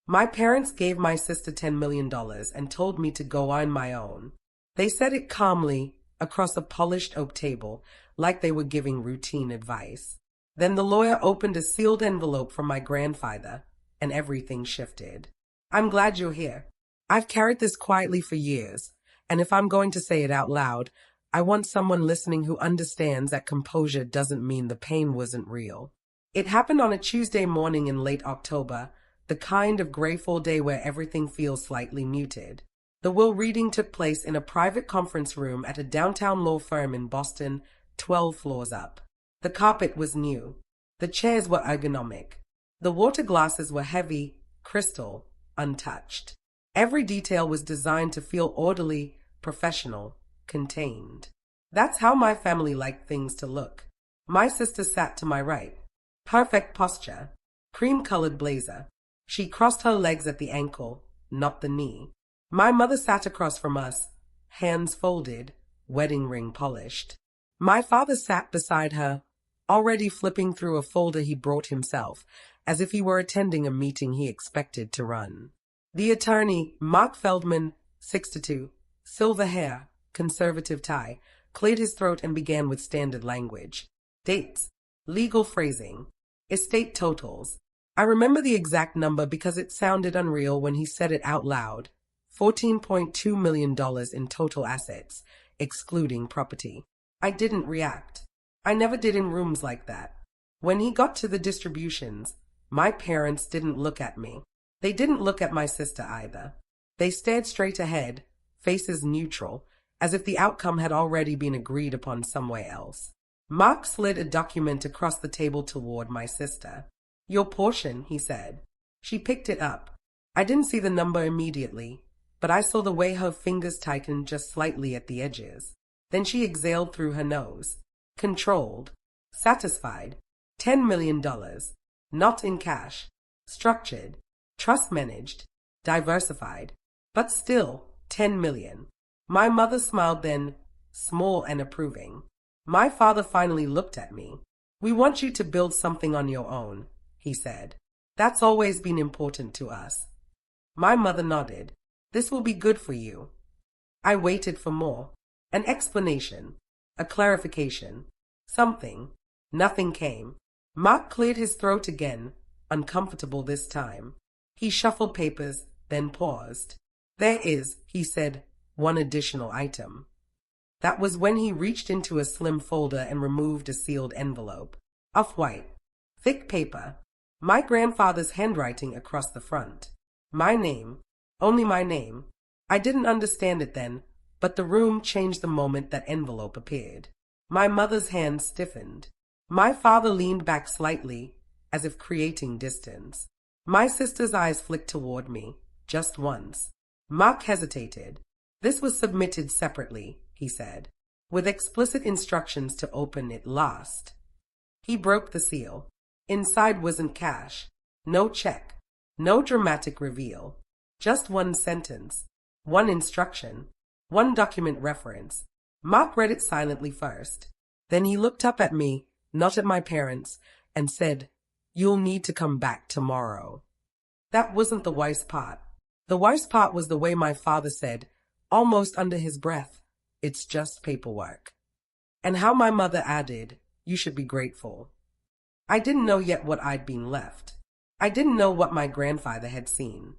My parents gave my sister $10 million and told me to go on my own. They said it calmly across a polished oak table, like they were giving routine advice. Then the lawyer opened a sealed envelope from my grandfather, and everything shifted. I'm glad you're here. I've carried this quietly for years, and if I'm going to say it out loud, I want someone listening who understands that composure doesn't mean the pain wasn't real. It happened on a Tuesday morning in late October, the kind of gray fall day where everything feels slightly muted. The will reading took place in a private conference room at a downtown law firm in Boston, 12 floors up. The carpet was new. The chairs were ergonomic. The water glasses were heavy, crystal, untouched. Every detail was designed to feel orderly, professional, contained. That's how my family liked things to look. My sister sat to my right. Perfect posture. Cream-colored blazer. She crossed her legs at the ankle, not the knee. My mother sat across from us, hands folded, wedding ring polished. My father sat beside her, already flipping through a folder he brought himself, as if he were attending a meeting he expected to run. The attorney, Mark Feldman, 62, silver hair, conservative tie, cleared his throat and began with standard language. Dates, legal phrasing, estate totals. I remember the exact number because it sounded unreal when he said it out loud. $14.2 million in total assets, excluding property. I didn't react. I never did in rooms like that. When he got to the distributions, my parents didn't look at me. They didn't look at my sister either. They stared straight ahead, faces neutral, as if the outcome had already been agreed upon somewhere else. Mark slid a document across the table toward my sister. Your portion, he said. She picked it up. I didn't see the number immediately, but I saw the way her fingers tightened just slightly at the edges. Then she exhaled through her nose. Controlled. Satisfied. $10 million. Not in cash. Structured. Trust managed. Diversified. But still, $10 million. My mother smiled then, small and approving. My father finally looked at me. We want you to build something on your own, he said. That's always been important to us. My mother nodded. This will be good for you. I waited for more. An explanation. A clarification. Something. Nothing came. Mark cleared his throat again, uncomfortable this time. He shuffled papers, then paused. There is, he said, one additional item. That was when he reached into a slim folder and removed a sealed envelope. Off-white. Thick paper. My grandfather's handwriting across the front. My name. Only my name. I didn't understand it then, but the room changed the moment that envelope appeared. My mother's hand stiffened. My father leaned back slightly, as if creating distance. My sister's eyes flicked toward me, just once. Mark hesitated. This was submitted separately, he said, with explicit instructions to open it last. He broke the seal. Inside wasn't cash. No check. No dramatic reveal. Just one sentence. One instruction. One document reference. Mark read it silently first. Then he looked up at me, not at my parents, and said, You'll need to come back tomorrow. That wasn't the worst part. The worst part was the way my father said, almost under his breath, It's just paperwork. And how my mother added, You should be grateful. I didn't know yet what I'd been left. I didn't know what my grandfather had seen.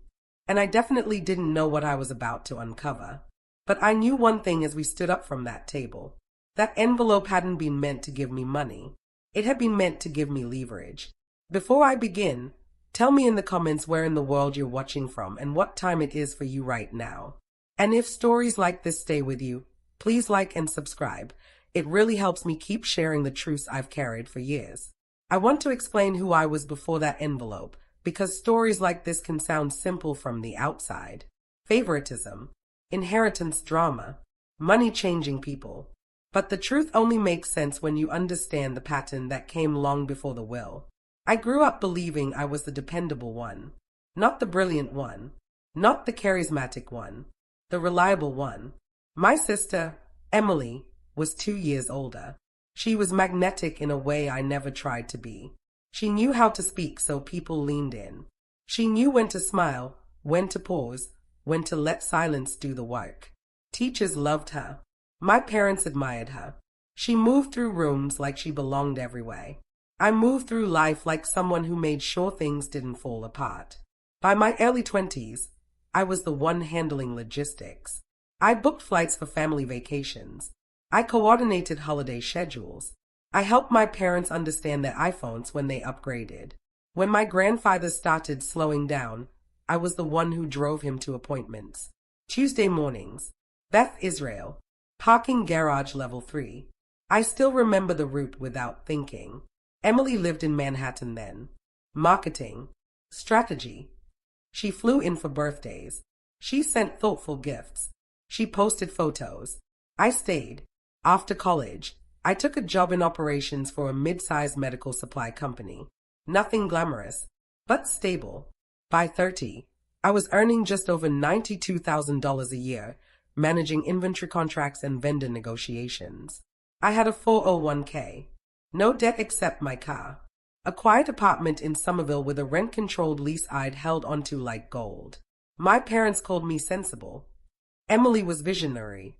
And I definitely didn't know what I was about to uncover. But I knew one thing as we stood up from that table. That envelope hadn't been meant to give me money. It had been meant to give me leverage. Before I begin, tell me in the comments where in the world you're watching from and what time it is for you right now. And if stories like this stay with you, please like and subscribe. It really helps me keep sharing the truths I've carried for years. I want to explain who I was before that envelope, because stories like this can sound simple from the outside. Favoritism, inheritance drama, money changing people. But the truth only makes sense when you understand the pattern that came long before the will. I grew up believing I was the dependable one, not the brilliant one, not the charismatic one, the reliable one. My sister, Emily, was 2 years older. She was magnetic in a way I never tried to be. She knew how to speak so people leaned in. She knew when to smile, when to pause, when to let silence do the work. Teachers loved her. My parents admired her. She moved through rooms like she belonged everywhere. I moved through life like someone who made sure things didn't fall apart. By my early 20s, I was the one handling logistics. I booked flights for family vacations. I coordinated holiday schedules. I helped my parents understand their iPhones when they upgraded. When my grandfather started slowing down, I was the one who drove him to appointments. Tuesday mornings, Beth Israel, parking garage level 3. I still remember the route without thinking. Emily lived in Manhattan then. Marketing. Strategy. She flew in for birthdays. She sent thoughtful gifts. She posted photos. I stayed. After college, I took a job in operations for a mid-sized medical supply company. Nothing glamorous, but stable. By 30, I was earning just over $92,000 a year, managing inventory contracts and vendor negotiations. I had a 401k. No debt except my car. A quiet apartment in Somerville with a rent-controlled lease I'd held onto like gold. My parents called me sensible. Emily was visionary.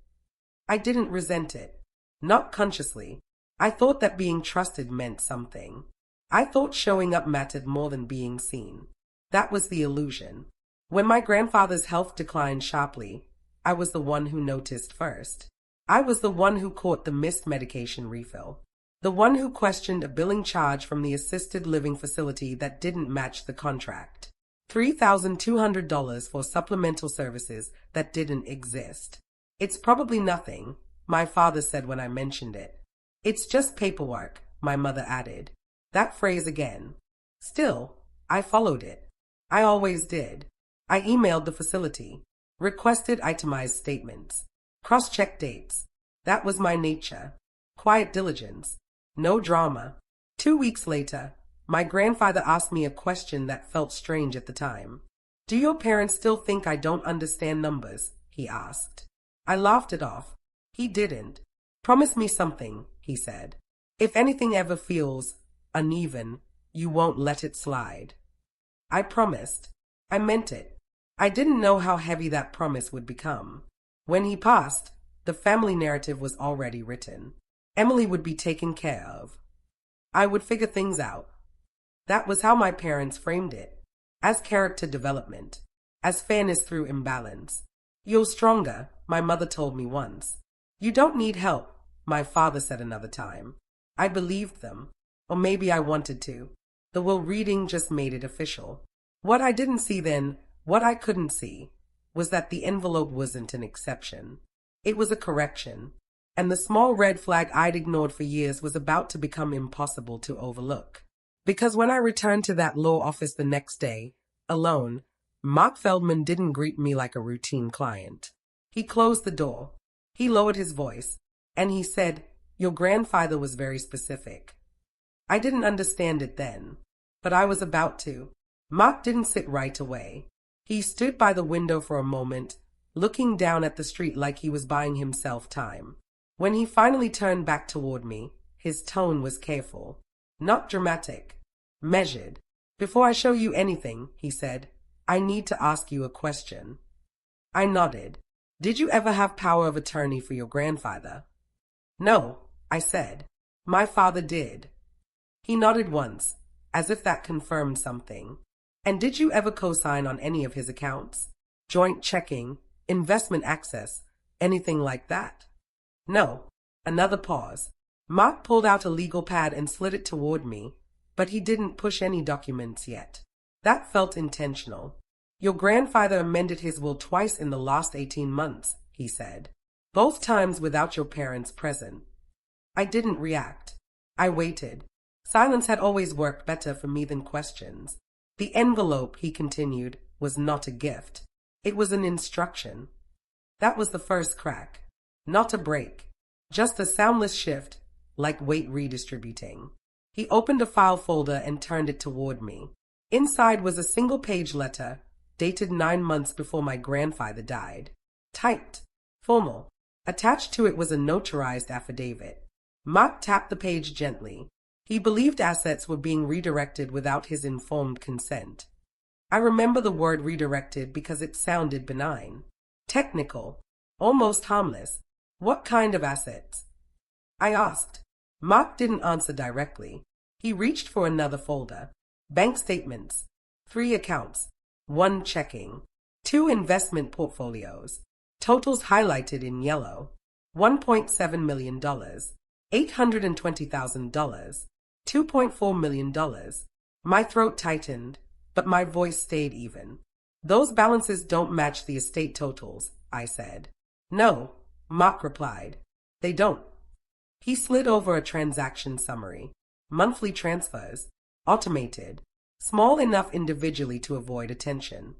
I didn't resent it. Not consciously. I thought that being trusted meant something. I thought showing up mattered more than being seen. That was the illusion. When my grandfather's health declined sharply, I was the one who noticed first. I was the one who caught the missed medication refill. The one who questioned a billing charge from the assisted living facility that didn't match the contract. $3,200 for supplemental services that didn't exist. It's probably nothing, my father said when I mentioned it. It's just paperwork, my mother added. That phrase again. Still, I followed it. I always did. I emailed the facility, requested itemized statements, cross-checked dates. That was my nature. Quiet diligence. No drama. 2 weeks later, my grandfather asked me a question that felt strange at the time. Do your parents still think I don't understand numbers? He asked. I laughed it off. He didn't. Promise me something, he said. If anything ever feels uneven, you won't let it slide. I promised. I meant it. I didn't know how heavy that promise would become. When he passed, the family narrative was already written. Emily would be taken care of. I would figure things out. That was how my parents framed it. As character development. As fairness through imbalance. You're stronger, my mother told me once. You don't need help, my father said another time. I believed them. Or maybe I wanted to. The will reading just made it official. What I didn't see then, what I couldn't see, was that the envelope wasn't an exception. It was a correction. And the small red flag I'd ignored for years was about to become impossible to overlook. Because when I returned to that law office the next day, alone, Mark Feldman didn't greet me like a routine client. He closed the door. He lowered his voice, and he said, "Your grandfather was very specific." I didn't understand it then, but I was about to. Mark didn't sit right away. He stood by the window for a moment, looking down at the street like he was buying himself time. When he finally turned back toward me, his tone was careful, not dramatic, measured. "Before I show you anything," he said, "I need to ask you a question." I nodded. "Did you ever have power of attorney for your grandfather?" "No," I said. "My father did." He nodded once, as if that confirmed something. "And did you ever co-sign on any of his accounts? Joint checking, investment access, anything like that?" "No." Another pause. Mark pulled out a legal pad and slid it toward me, but he didn't push any documents yet. That felt intentional. "Your grandfather amended his will twice in the last 18 months, he said. Both times without your parents present." I didn't react. I waited. Silence had always worked better for me than questions. The envelope, he continued, was not a gift. It was an instruction. That was the first crack. Not a break. Just a soundless shift, like weight redistributing. He opened a file folder and turned it toward me. Inside was a single-page letter, dated 9 months before my grandfather died. Typed. Formal. Attached to it was a notarized affidavit. Mark tapped the page gently. He believed assets were being redirected without his informed consent. I remember the word redirected because it sounded benign. Technical. Almost harmless. What kind of assets? I asked. Mark didn't answer directly. He reached for another folder. Bank statements. 3 accounts. 1 checking. 2 investment portfolios. Totals highlighted in yellow. $1.7 million. $820,000. $2.4 million. My throat tightened, but my voice stayed even. Those balances don't match the estate totals, I said. No, Mark replied. They don't. He slid over a transaction summary. Monthly transfers. Automated. Small enough individually to avoid attention.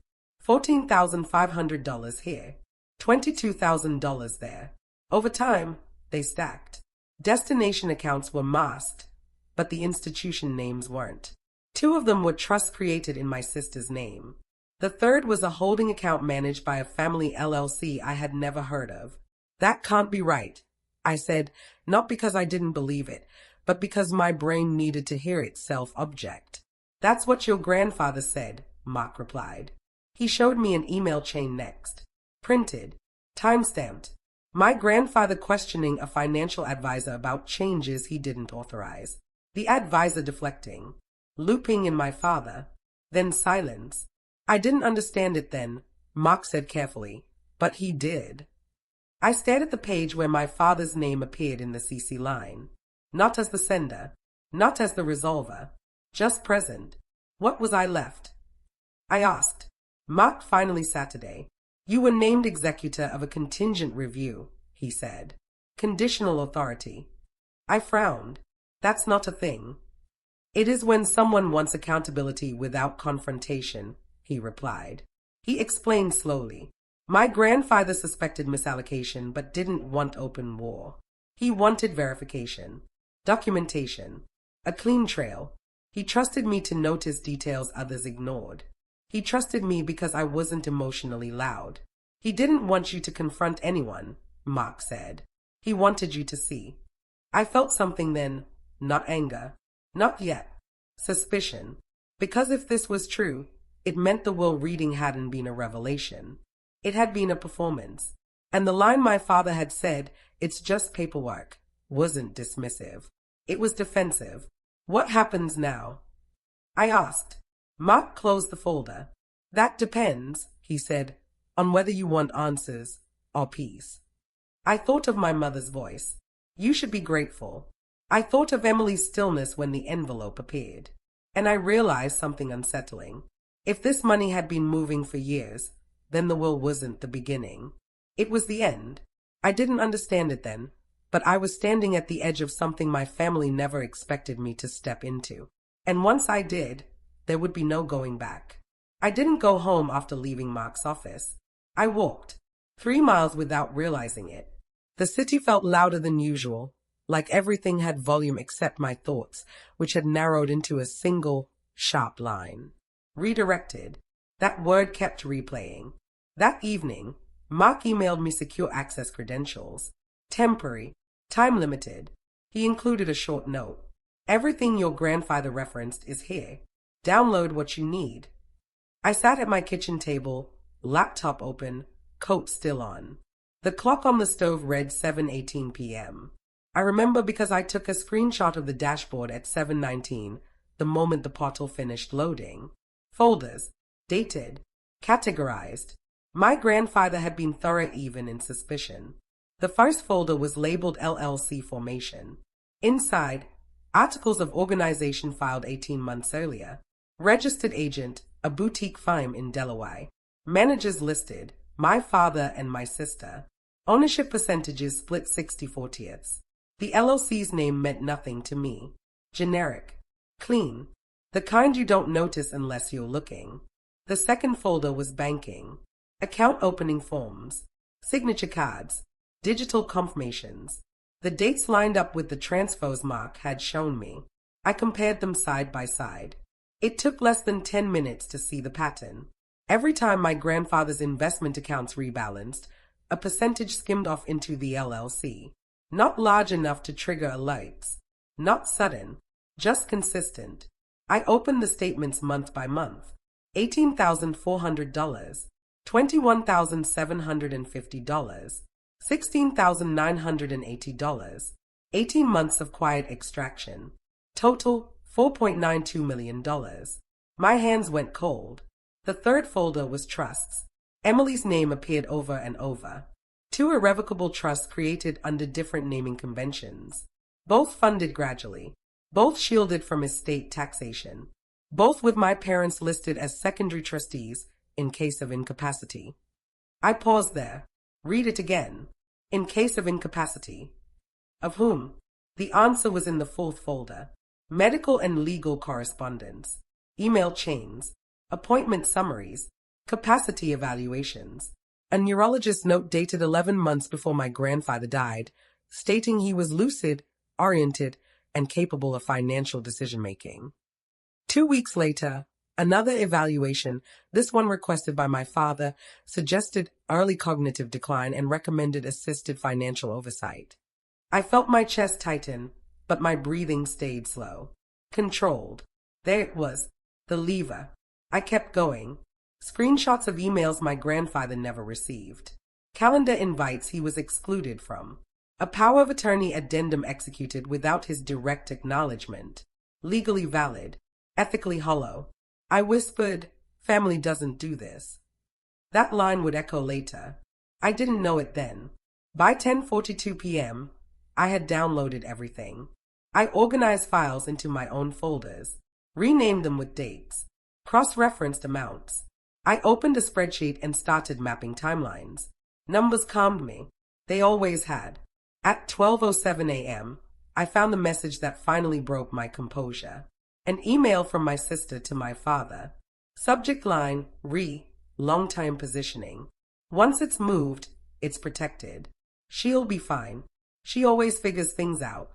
$14,500 here. $22,000 there. Over time, they stacked. Destination accounts were masked, but the institution names weren't. 2 of them were trusts created in my sister's name. The third was a holding account managed by a family LLC I had never heard of. That can't be right, I said, not because I didn't believe it, but because my brain needed to hear itself object. That's what your grandfather said, Mark replied. He showed me an email chain next. Printed. Time-stamped. My grandfather questioning a financial advisor about changes he didn't authorize. The advisor deflecting. Looping in my father. Then silence. I didn't understand it then, Mark said carefully, but he did. I stared at the page where my father's name appeared in the CC line. Not as the sender, not as the resolver, just present. What was I left? I asked. Mark finally Saturday. You were named executor of a contingent review, he said. Conditional authority. I frowned. That's not a thing. It is when someone wants accountability without confrontation, he replied. He explained slowly. My grandfather suspected misallocation but didn't want open war. He wanted verification, documentation, a clean trail. He trusted me to notice details others ignored. He trusted me because I wasn't emotionally loud. He didn't want you to confront anyone, Mark said. He wanted you to see. I felt something then, not anger, not yet, suspicion. Because if this was true, it meant the will reading hadn't been a revelation. It had been a performance. And the line my father had said, "It's just paperwork," wasn't dismissive. It was defensive. What happens now? I asked. Mark closed the folder. That depends, he said, on whether you want answers or peace. I thought of my mother's voice. You should be grateful. I thought of Emily's stillness when the envelope appeared. And I realized something unsettling. If this money had been moving for years, then the will wasn't the beginning. It was the end. I didn't understand it then, but I was standing at the edge of something my family never expected me to step into. And once I did, there would be no going back. I didn't go home after leaving Mark's office. I walked 3 miles without realizing it. The city felt louder than usual, like everything had volume except my thoughts, which had narrowed into a single, sharp line. Redirected. That word kept replaying. That evening, Mark emailed me secure access credentials. Temporary. Time limited. He included a short note. Everything your grandfather referenced is here. Download what you need. I sat at my kitchen table, laptop open, coat still on. The clock on the stove read 7:18 p.m. I remember because I took a screenshot of the dashboard at 7:19, the moment the portal finished loading. Folders. Dated. Categorized. My grandfather had been thorough even in suspicion. The first folder was labeled LLC formation. Inside, articles of organization filed 18 months earlier. Registered agent, a boutique firm in Delaware. Managers listed, my father and my sister. Ownership percentages split 60/40. The LLC's name meant nothing to me. Generic. Clean. The kind you don't notice unless you're looking. The second folder was banking. Account opening forms. Signature cards. Digital confirmations. The dates lined up with the transfers Mark had shown me. I compared them side by side. It took less than 10 minutes to see the pattern. Every time my grandfather's investment accounts rebalanced, a percentage skimmed off into the LLC. Not large enough to trigger alerts. Not sudden. Just consistent. I opened the statements month by month. $18,400, $21,750, $16,980, 18 months of quiet extraction. Total $4.92 million. My hands went cold. The third folder was trusts. Emily's name appeared over and over. 2 irrevocable trusts created under different naming conventions. Both funded gradually. Both shielded from estate taxation. Both with my parents listed as secondary trustees in case of incapacity. I paused there. Read it again. In case of incapacity. Of whom? The answer was in the 4th folder. Medical and legal correspondence. Email chains. Appointment summaries. Capacity evaluations. A neurologist note dated 11 months before my grandfather died, stating he was lucid, oriented, and capable of financial decision-making. 2 weeks later, another evaluation, this one requested by my father, suggested early cognitive decline and recommended assisted financial oversight. I felt my chest tighten, but my breathing stayed slow. Controlled. There it was, the lever. I kept going. Screenshots of emails my grandfather never received. Calendar invites he was excluded from. A power of attorney addendum executed without his direct acknowledgement. Legally valid. Ethically hollow. I whispered, family doesn't do this. That line would echo later. I didn't know it then. By 10:42 p.m., I had downloaded everything. I organized files into my own folders, renamed them with dates, cross-referenced amounts. I opened a spreadsheet and started mapping timelines. Numbers calmed me. They always had. At 12:07 a.m., I found the message that finally broke my composure. An email from my sister to my father. Subject line, long-time positioning. Once it's moved, it's protected. She'll be fine. She always figures things out.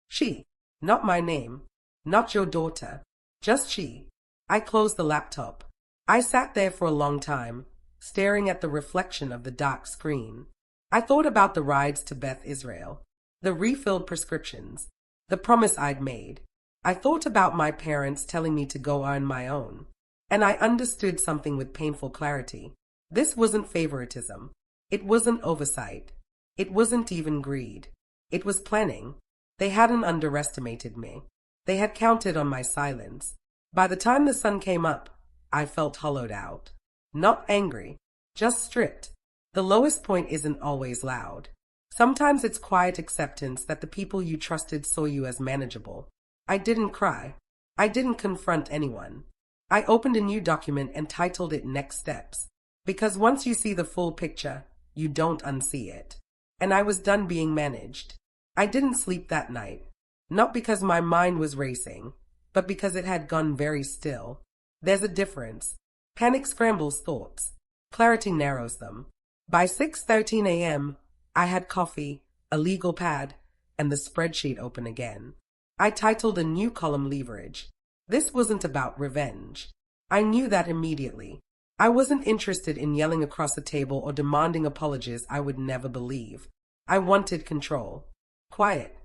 She, not my name, not your daughter, just she. I closed the laptop. I sat there for a long time, staring at the reflection of the dark screen. I thought about the rides to Beth Israel, the refilled prescriptions, the promise I'd made. I thought about my parents telling me to go on my own. And I understood something with painful clarity. This wasn't favoritism. It wasn't oversight. It wasn't even greed. It was planning. They hadn't underestimated me. They had counted on my silence. By the time the sun came up, I felt hollowed out. Not angry, just stripped. The lowest point isn't always loud. Sometimes it's quiet acceptance that the people you trusted saw you as manageable. I didn't cry. I didn't confront anyone. I opened a new document and titled it Next Steps. Because once you see the full picture, you don't unsee it. And I was done being managed. I didn't sleep that night. Not because my mind was racing, but because it had gone very still. There's a difference. Panic scrambles thoughts. Clarity narrows them. By 6:13 a.m., I had coffee, a legal pad, and the spreadsheet open again. I titled a new column Leverage. This wasn't about revenge. I knew that immediately. I wasn't interested in yelling across the table or demanding apologies I would never believe. I wanted control. Quiet.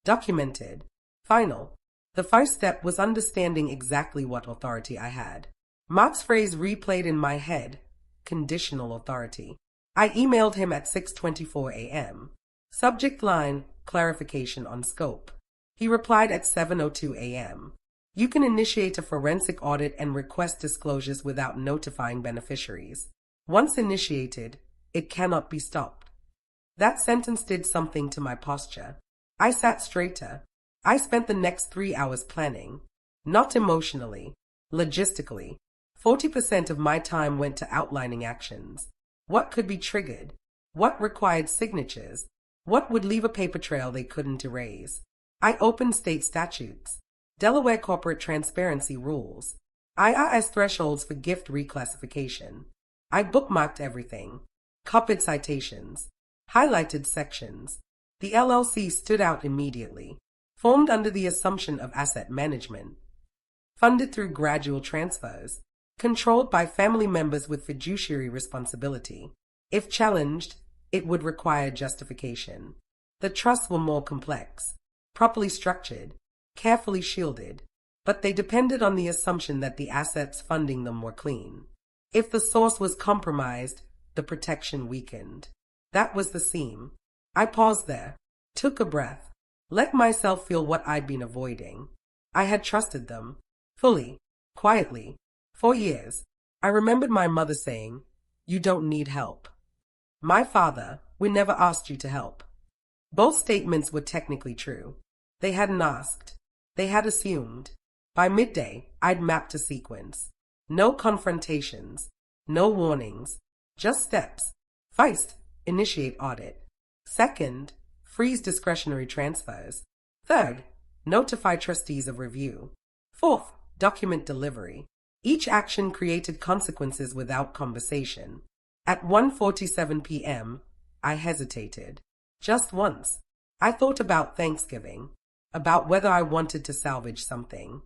Documented. Final. The first step was understanding exactly what authority I had. Mark's phrase replayed in my head. Conditional authority. I emailed him at 6:24 a.m. Subject line, clarification on scope. He replied at 7:02 a.m. You can initiate a forensic audit and request disclosures without notifying beneficiaries. Once initiated, it cannot be stopped. That sentence did something to my posture. I sat straighter. I spent the next 3 hours planning. Not emotionally, logistically. 40% of my time went to outlining actions. What could be triggered? What required signatures? What would leave a paper trail they couldn't erase? I opened state statutes. Delaware corporate transparency rules. IRS thresholds for gift reclassification. I bookmarked everything. Copied citations. Highlighted sections. The LLC stood out immediately. Formed under the assumption of asset management. Funded through gradual transfers. Controlled by family members with fiduciary responsibility. If challenged, it would require justification. The trusts were more complex. Properly structured. Carefully shielded. but they depended on the assumption that the assets funding them were clean. If the source was compromised, the protection weakened. That was the seam. I paused there, took a breath, let myself feel what I'd been avoiding. I had trusted them, fully, quietly, for years. I remembered my mother saying, "You don't need help." My father, "We never asked you to help." Both statements were technically true. They hadn't asked. They had assumed. By midday, I'd mapped a sequence. No confrontations, no warnings, just steps. First, initiate audit. Second, freeze discretionary transfers. Third, notify trustees of review. Fourth, document delivery. Each action created consequences without conversation. At 1:47 p.m., I hesitated. Just once. I thought about Thanksgiving, about whether I wanted to salvage something,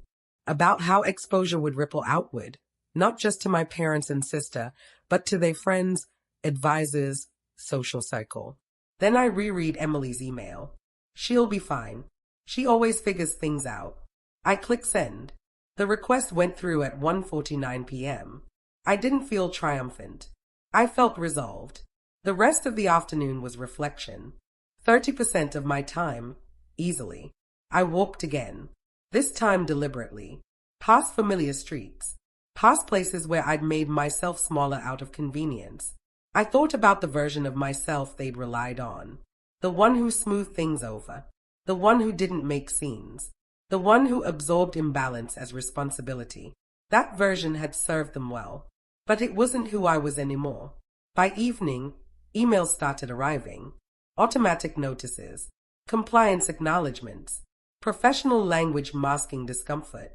about how exposure would ripple outward, not just to my parents and sister, but to their friends, advisors, social circle. Then I reread Emily's email. She'll be fine. She always figures things out. I click send. The request went through at 1:49 p.m. I didn't feel triumphant. I felt resolved. The rest of the afternoon was reflection. 30% of my time, easily. I walked again, this time deliberately, past familiar streets, past places where I'd made myself smaller out of convenience. I thought about the version of myself they'd relied on, the one who smoothed things over, the one who didn't make scenes, the one who absorbed imbalance as responsibility. That version had served them well, but it wasn't who I was anymore. By evening, emails started arriving, automatic notices, compliance acknowledgments, professional language masking discomfort.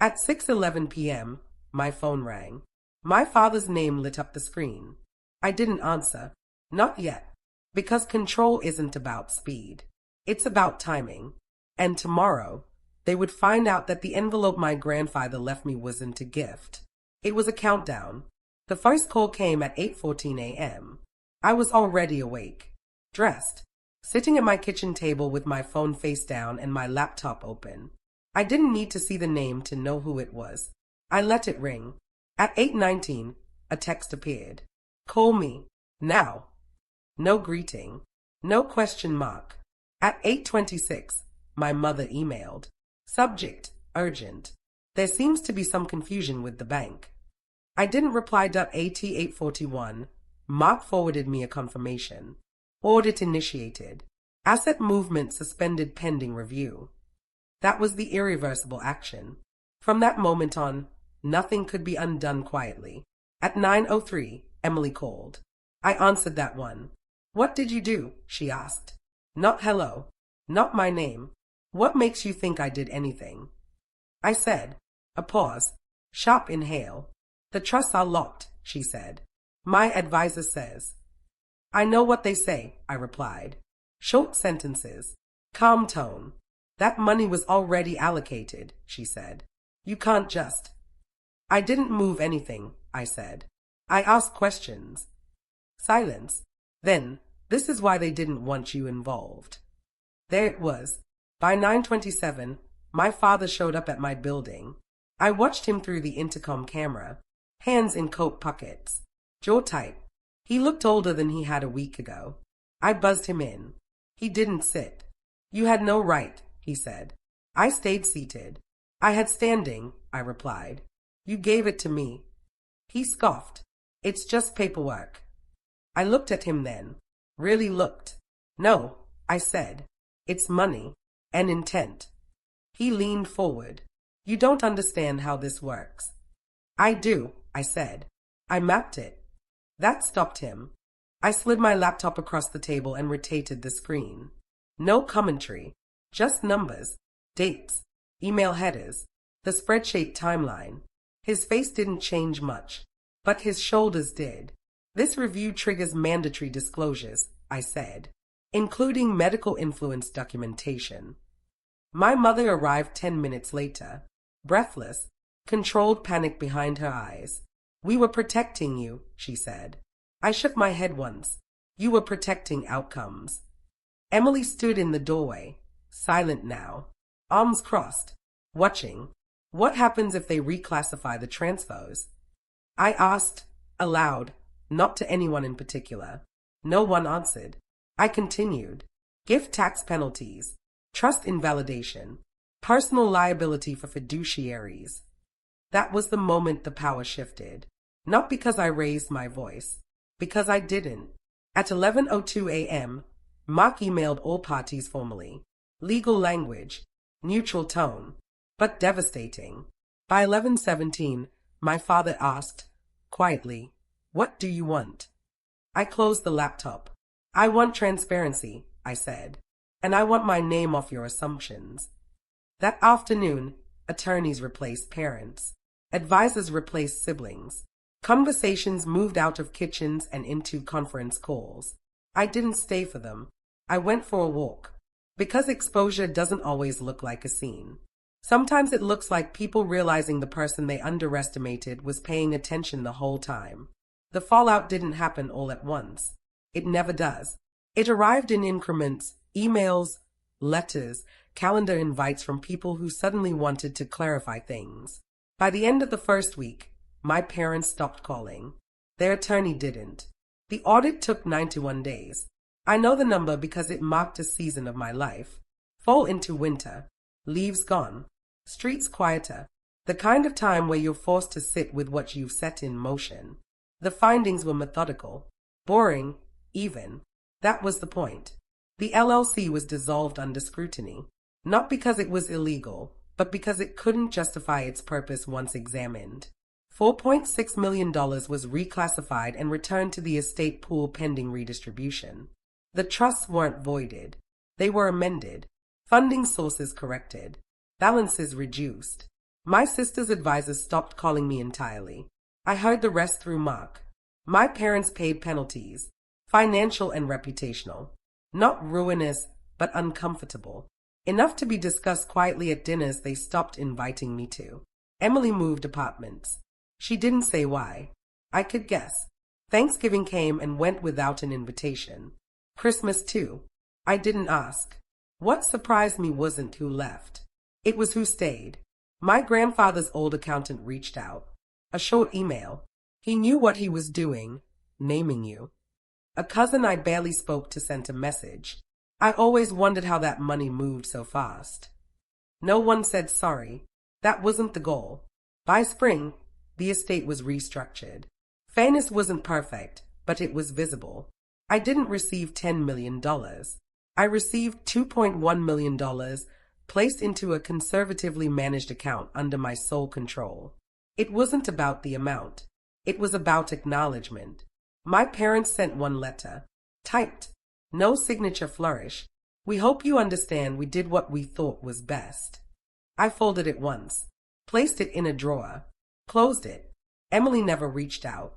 At 6:11 p.m., my phone rang. My father's name lit up the screen. I didn't answer. Not yet. Because control isn't about speed. It's about timing. And tomorrow, they would find out that the envelope my grandfather left me wasn't a gift. It was a countdown. The first call came at 8:14 a.m. I was already awake, dressed, sitting at my kitchen table with my phone face down and my laptop open. I didn't need to see the name to know who it was. I let it ring. At 8:19, a text appeared. "Call me. Now." No greeting. No question mark. At 8:26, my mother emailed. Subject, urgent. There seems to be some confusion with the bank. I didn't reply. At 8:41, Mark forwarded me a confirmation. Audit initiated. Asset movement suspended pending review. That was the irreversible action. From that moment on, nothing could be undone quietly. At 9:03, Emily called. I answered that one. "What did you do?" she asked. Not hello. Not my name. "What makes you think I did anything?" I said. A pause. Sharp inhale. "The trusts are locked," she said. "My advisor says." "I know what they say," I replied. Short sentences. Calm tone. "That money was already allocated," she said. "You can't just." "I didn't move anything," I said. "I asked questions." Silence. Then, "This is why they didn't want you involved." There it was. By 9:27, my father showed up at my building. I watched him through the intercom camera, hands in coat pockets, jaw tight. He looked older than he had a week ago. I buzzed him in. He didn't sit. "You had no right," he said. I stayed seated. "I had standing," I replied. "You gave it to me." He scoffed. "It's just paperwork." I looked at him then. Really looked. "No," I said. "It's money. And intent." He leaned forward. "You don't understand how this works." "I do," I said. "I mapped it." That stopped him. I slid my laptop across the table and rotated the screen. No commentary, just numbers, dates, email headers, the spreadsheet timeline. His face didn't change much, but his shoulders did. "This review triggers mandatory disclosures," I said, "including medical influence documentation." My mother arrived 10 minutes later, breathless, controlled panic behind her eyes. "We were protecting you," she said. I shook my head once. "You were protecting outcomes." Emily stood in the doorway, silent now, arms crossed, watching. What happens if they reclassify the transfers? I asked aloud, not to anyone in particular. No one answered. I continued. Gift tax penalties, trust invalidation, personal liability for fiduciaries. That was the moment the power shifted. Not because I raised my voice, because I didn't. At 11:02 a.m., Mark emailed all parties formally. Legal language, neutral tone, but devastating. By 11:17, my father asked, quietly, "What do you want?" I closed the laptop. "I want transparency," I said, "and I want my name off your assumptions." That afternoon, attorneys replaced parents. Advisors replaced siblings. Conversations moved out of kitchens and into conference calls. I didn't stay for them. I went for a walk. Because exposure doesn't always look like a scene. Sometimes it looks like people realizing the person they underestimated was paying attention the whole time. The fallout didn't happen all at once. It never does. It arrived in increments, emails, letters, calendar invites from people who suddenly wanted to clarify things. By the end of the first week, my parents stopped calling. Their attorney didn't. The audit took 91 days. I know the number because it marked a season of my life. Fall into winter. Leaves gone. Streets quieter. The kind of time where you're forced to sit with what you've set in motion. The findings were methodical. Boring, even. That was the point. The LLC was dissolved under scrutiny. Not because it was illegal, but because it couldn't justify its purpose once examined. $4.6 million was reclassified and returned to the estate pool pending redistribution. The trusts weren't voided. They were amended. Funding sources corrected. Balances reduced. My sister's advisors stopped calling me entirely. I heard the rest through Mark. My parents paid penalties, financial and reputational. Not ruinous, but uncomfortable. Enough to be discussed quietly at dinners they stopped inviting me to. Emily moved apartments. She didn't say why. I could guess. Thanksgiving came and went without an invitation. Christmas too. I didn't ask. What surprised me wasn't who left. It was who stayed. My grandfather's old accountant reached out. A short email. He knew what he was doing, naming you. A cousin I barely spoke to sent a message. I always wondered how that money moved so fast. No one said sorry. That wasn't the goal. By spring, the estate was restructured. Fairness wasn't perfect, but it was visible. I didn't receive $10 million. I received $2.1 million placed into a conservatively managed account under my sole control. It wasn't about the amount. It was about acknowledgement. My parents sent one letter. Typed. No signature flourish. We hope you understand we did what we thought was best. I folded it once. Placed it in a drawer. Closed it. Emily never reached out.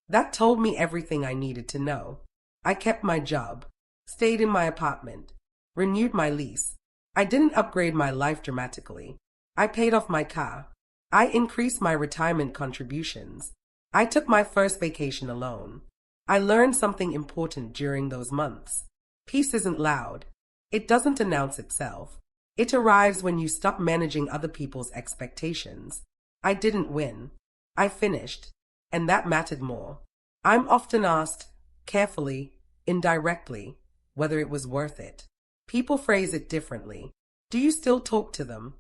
That told me everything I needed to know. I kept my job. Stayed in my apartment. Renewed my lease. I didn't upgrade my life dramatically. I paid off my car. I increased my retirement contributions. I took my first vacation alone. I learned something important during those months. Peace isn't loud. It doesn't announce itself. It arrives when you stop managing other people's expectations. I didn't win. I finished. And that mattered more. I'm often asked, carefully, indirectly, whether it was worth it. People phrase it differently. Do you still talk to them?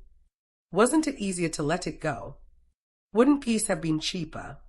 Wasn't it easier to let it go? Wouldn't peace have been cheaper?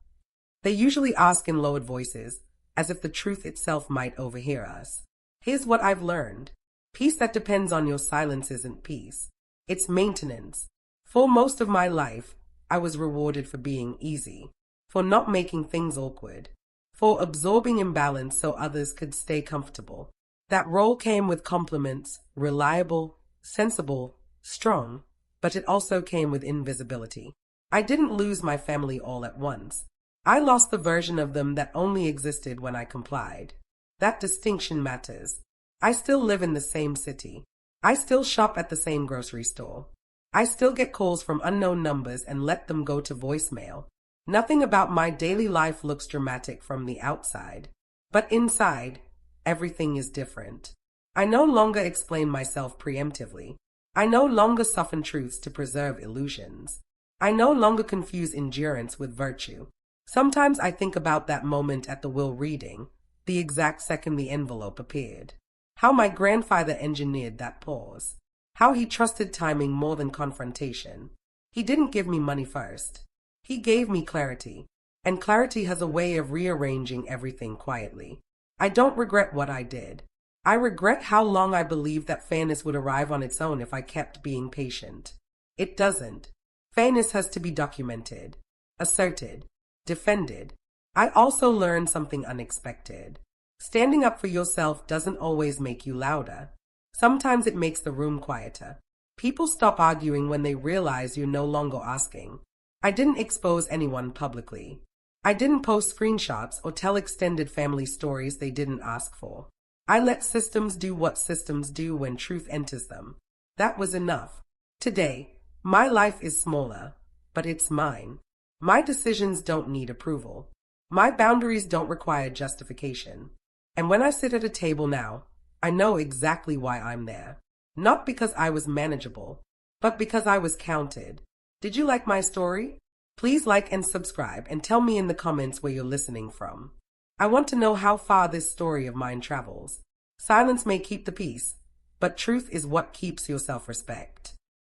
They usually ask in lowered voices, as if the truth itself might overhear us. Here's what I've learned. Peace that depends on your silence isn't peace. It's maintenance. For most of my life, I was rewarded for being easy, for not making things awkward, for absorbing imbalance so others could stay comfortable. That role came with compliments, reliable, sensible, strong, but it also came with invisibility. I didn't lose my family all at once. I lost the version of them that only existed when I complied. That distinction matters. I still live in the same city. I still shop at the same grocery store. I still get calls from unknown numbers and let them go to voicemail. Nothing about my daily life looks dramatic from the outside. But inside, everything is different. I no longer explain myself preemptively. I no longer soften truths to preserve illusions. I no longer confuse endurance with virtue. Sometimes I think about that moment at the will reading, the exact second the envelope appeared. How my grandfather engineered that pause. How he trusted timing more than confrontation. He didn't give me money first. He gave me clarity. And clarity has a way of rearranging everything quietly. I don't regret what I did. I regret how long I believed that fairness would arrive on its own if I kept being patient. It doesn't. Fairness has to be documented, asserted, defended. I also learned something unexpected. Standing up for yourself doesn't always make you louder. Sometimes it makes the room quieter. People stop arguing when they realize you're no longer asking. I didn't expose anyone publicly. I didn't post screenshots or tell extended family stories they didn't ask for. I let systems do what systems do when truth enters them. That was enough. Today, my life is smaller, but it's mine. My decisions don't need approval. My boundaries don't require justification. And when I sit at a table now, I know exactly why I'm there. Not because I was manageable, but because I was counted. Did you like my story? Please like and subscribe and tell me in the comments where you're listening from. I want to know how far this story of mine travels. Silence may keep the peace, but truth is what keeps your self-respect.